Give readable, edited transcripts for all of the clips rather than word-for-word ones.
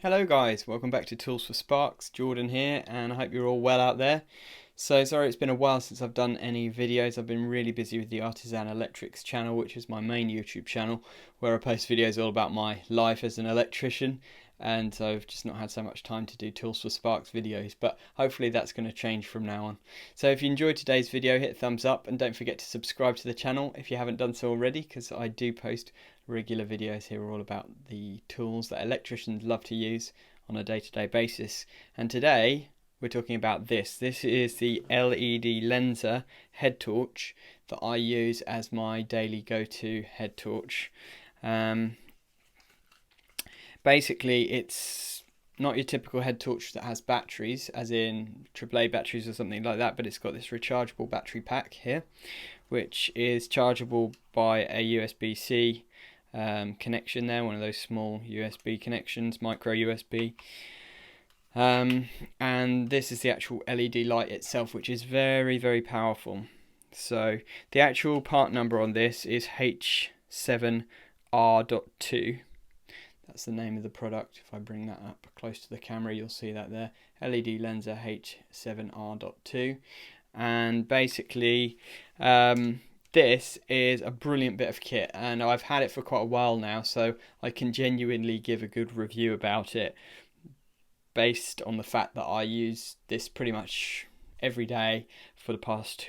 Hello guys, welcome back to Tools for Sparks. Jordan here, and I hope you're all well out there. So sorry it's been a while since I've done any videos. I've been really busy with the Artisan Electrics channel, which is my main YouTube channel, where I post videos all about my life as an electrician, and so I've just not had so much time to do Tools for Sparks videos, but hopefully that's going to change from now on. So if you enjoyed today's video, hit a thumbs up and don't forget to subscribe to the channel if you haven't done so already, because I do post regular videos here all about the tools that electricians love to use on a day-to-day basis. And today we're talking about this. This is the LED Lenser head torch that I use as my daily go-to head torch. Basically it's not your typical head torch that has batteries, as in AAA batteries or something like that, but it's got this rechargeable battery pack here, which is chargeable by a USB-C connection there, one of those small USB connections, micro USB. And this is the actual LED light itself, which is very powerful. So the actual part number on this is H7R.2. That's the name of the product. If I bring that up close to the camera, you'll see that there. LED Lenser H7R.2. And basically this is a brilliant bit of kit, and I've had it for quite a while now, so I can genuinely give a good review about it based on the fact that I use this pretty much every day for the past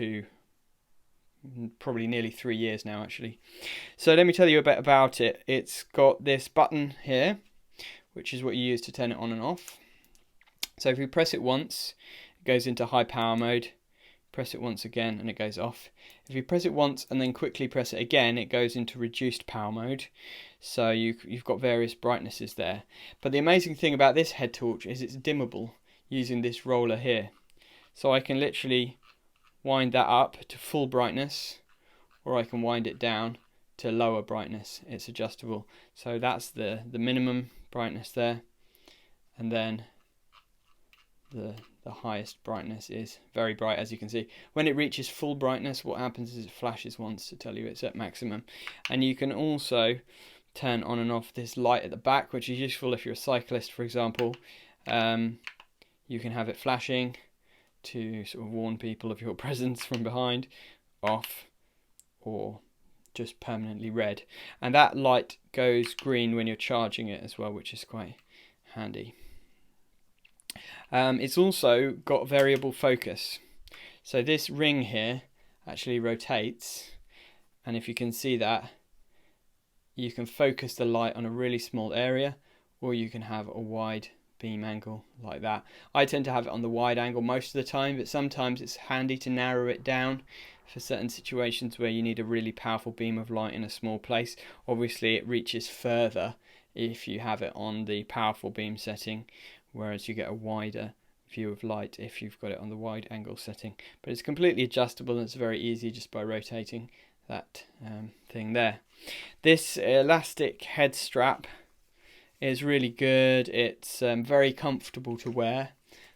probably nearly 3 years now actually. So let me tell you a bit about it. It's got this button here, which is what you use to turn it on and off. So if you press it once, it goes into high power mode. Press it once again and it goes off. If you press it once and then quickly press it again, it goes into reduced power mode. So you've got various brightnesses there. But the amazing thing about this head torch is it's dimmable using this roller here. So I can literally wind that up to full brightness, or I can wind it down to lower brightness. It's adjustable. So that's the minimum brightness there, and then the highest brightness is very bright, as you can see. When it reaches full brightness, what happens is it flashes once to tell you it's at maximum. And you can also turn on and off this light at the back, which is useful if you're a cyclist, for example. You can have it flashing to sort of warn people of your presence from behind, off, or just permanently red. And that light goes green when you're charging it as well, which is quite handy. It's also got variable focus. So this ring here actually rotates, and if you can see that, you can focus the light on a really small area, or you can have a wide beam angle like that. I tend to have it on the wide angle most of the time, but sometimes it's handy to narrow it down for certain situations where you need a really powerful beam of light in a small place. Obviously it reaches further if you have it on the powerful beam setting, whereas you get a wider view of light if you've got it on the wide angle setting. But it's completely adjustable, and it's very easy just by rotating that thing there. This elastic head strap is really good. It's very comfortable to wear.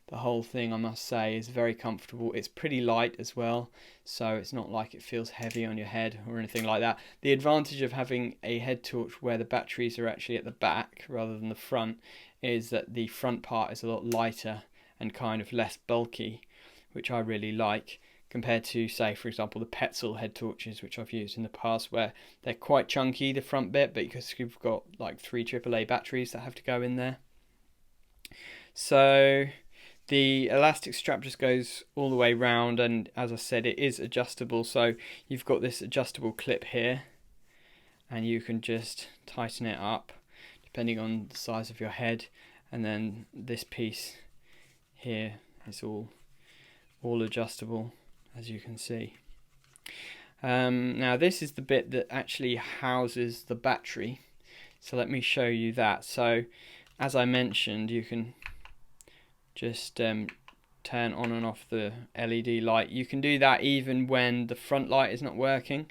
The whole thing, I must say, is very comfortable. It's pretty light as well, so it's not like it feels heavy on your head or anything like that. The advantage of having a head torch where the batteries are actually at the back rather than the front is that the front part is a lot lighter and kind of less bulky, which I really like, compared to, say, for example, the Petzl head torches, which I've used in the past, where they're quite chunky, the front bit, but because you've got like 3 AAA batteries that have to go in there. So the elastic strap just goes all the way round, and as I said, it is adjustable. So you've got this adjustable clip here, and you can just tighten it up depending on the size of your head, and then this piece here is all adjustable, as you can see. Now this is the bit that actually houses the battery, so let me show you that. So as I mentioned, you can just turn on and off the LED light. You can do that even when the front light is not working,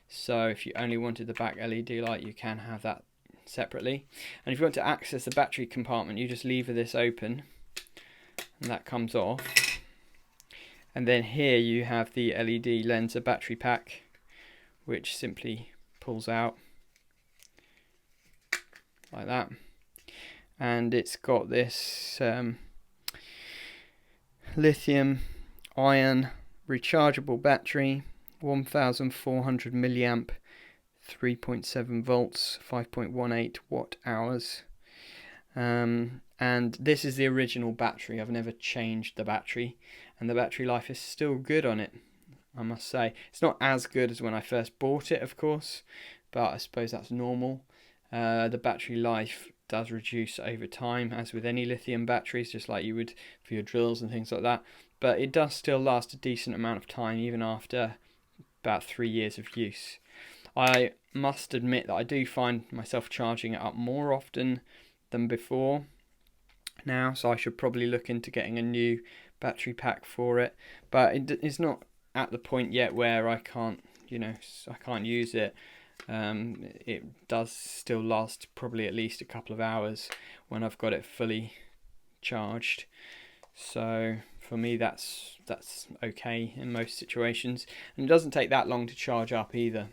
so if you only wanted the back LED light, you can have that separately. And if you want to access the battery compartment, you just lever this open and that comes off. And then here you have the LED Lenser battery pack, which simply pulls out like that. and it's got this lithium ion rechargeable battery, 1400 milliamp, 3.7 volts, 5.18 watt hours. And this is the original battery. I've never changed the battery, and the battery life is still good on it, I must say. It's not as good as when I first bought it, of course, but I suppose that's normal. The battery life does reduce over time, as with any lithium batteries, just like you would for your drills and things like that. But it does still last a decent amount of time, even after about 3 years of use. I must admit that I do find myself charging it up more often than before now, so I should probably look into getting a new battery pack for it. But it's not at the point yet where I can't use it. It does still last probably at least a couple of hours when I've got it fully charged. So for me, that's okay in most situations, and it doesn't take that long to charge up either.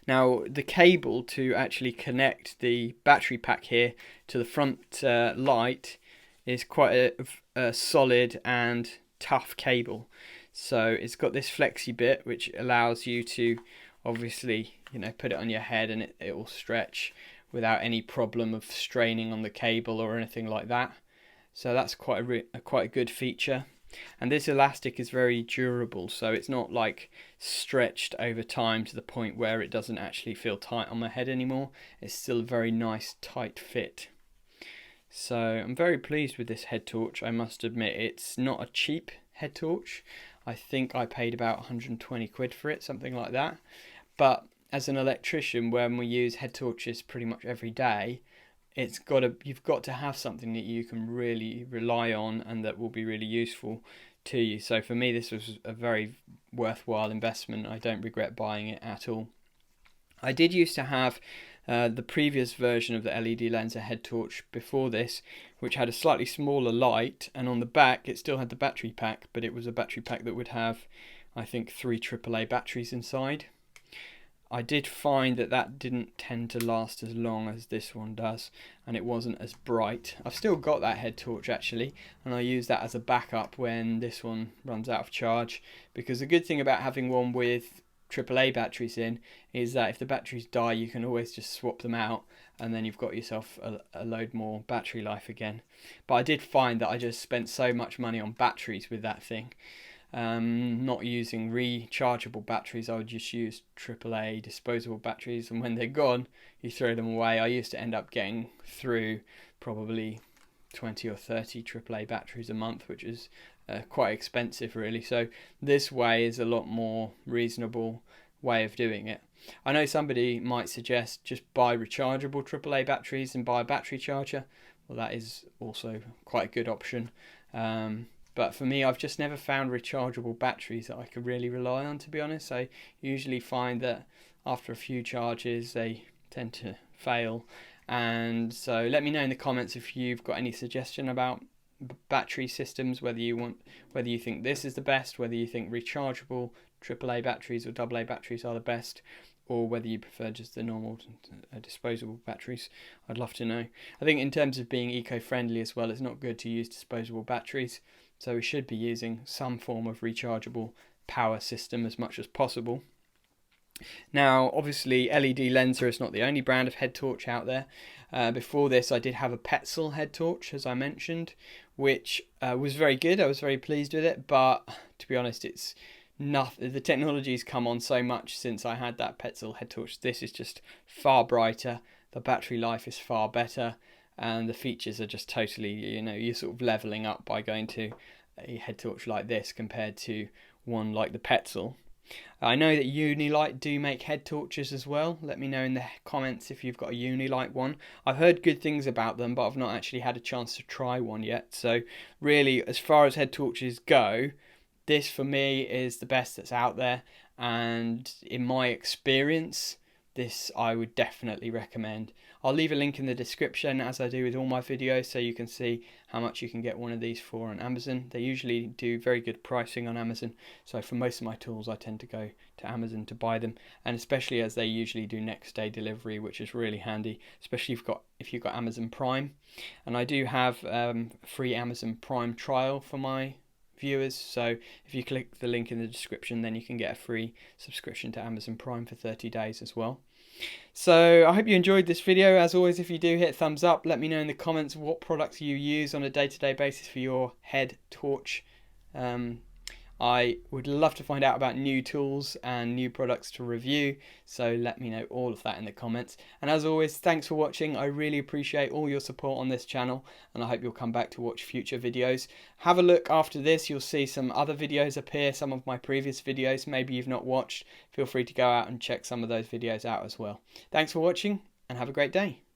Now, the cable to actually connect the battery pack here to the front light is quite a solid and tough cable. So it's got this flexi bit which allows you to obviously put it on your head, and it will stretch without any problem of straining on the cable or anything like that. So that's quite a good feature. And this elastic is very durable, so it's not like stretched over time to the point where it doesn't actually feel tight on my head anymore. It's still a very nice tight fit. So I'm very pleased with this head torch, I must admit. It's not a cheap head torch. I think I paid about 120 quid for it, something like that. But as an electrician, when we use head torches pretty much every day, you've got to have something that you can really rely on and that will be really useful to you. So for me, this was a very worthwhile investment. I don't regret buying it at all. I did used to have the previous version of the LED Lenser head torch before this, which had a slightly smaller light, and on the back it still had the battery pack, but it was a battery pack that would have, I think, 3 AAA batteries inside. I did find that didn't tend to last as long as this one does, and it wasn't as bright. I've still got that head torch actually, and I use that as a backup when this one runs out of charge, because the good thing about having one with AAA batteries in is that if the batteries die, you can always just swap them out, and then you've got yourself a load more battery life again. But I did find that I just spent so much money on batteries with that thing. Not using rechargeable batteries, I would just use AAA disposable batteries, and when they're gone, you throw them away. I used to end up getting through probably 20 or 30 AAA batteries a month, which is quite expensive really. So this way is a lot more reasonable way of doing it. I know somebody might suggest just buy rechargeable AAA batteries and buy a battery charger. Well, that is also quite a good option. But for me, I've just never found rechargeable batteries that I could really rely on, to be honest. I usually find that after a few charges, they tend to fail. And so let me know in the comments if you've got any suggestion about battery systems, whether you think this is the best, whether you think rechargeable AAA batteries or AA batteries are the best, or whether you prefer just the normal disposable batteries. I'd love to know. I think in terms of being eco-friendly as well, it's not good to use disposable batteries. So we should be using some form of rechargeable power system as much as possible. Now, obviously, LED Lenser is not the only brand of head torch out there. Before this, I did have a Petzl head torch, as I mentioned, which was very good. I was very pleased with it, but to be honest, it's nothing. The technology's come on so much since I had that Petzl head torch. This is just far brighter. The battery life is far better. And the features are just totally, you're sort of leveling up by going to a head torch like this compared to one like the Petzl. I know that Unilight do make head torches as well. Let me know in the comments if you've got a Unilight one. I've heard good things about them, but I've not actually had a chance to try one yet. So really, as far as head torches go, this for me is the best that's out there. And in my experience, this I would definitely recommend. I'll leave a link in the description, as I do with all my videos, so you can see how much you can get one of these for on Amazon. They usually do very good pricing on Amazon, so for most of my tools I tend to go to Amazon to buy them, and especially as they usually do next day delivery, which is really handy, especially if you've got Amazon Prime. And I do have a free Amazon Prime trial for my viewers, so if you click the link in the description, then you can get a free subscription to Amazon Prime for 30 days as well. So I hope you enjoyed this video. As always, if you do, hit thumbs up. Let me know in the comments what products you use on a day-to-day basis for your head torch. I would love to find out about new tools and new products to review, so let me know all of that in the comments. And as always, thanks for watching. I really appreciate all your support on this channel, and I hope you'll come back to watch future videos. Have a look after this, you'll see some other videos appear, some of my previous videos maybe you've not watched. Feel free to go out and check some of those videos out as well. Thanks for watching, and have a great day.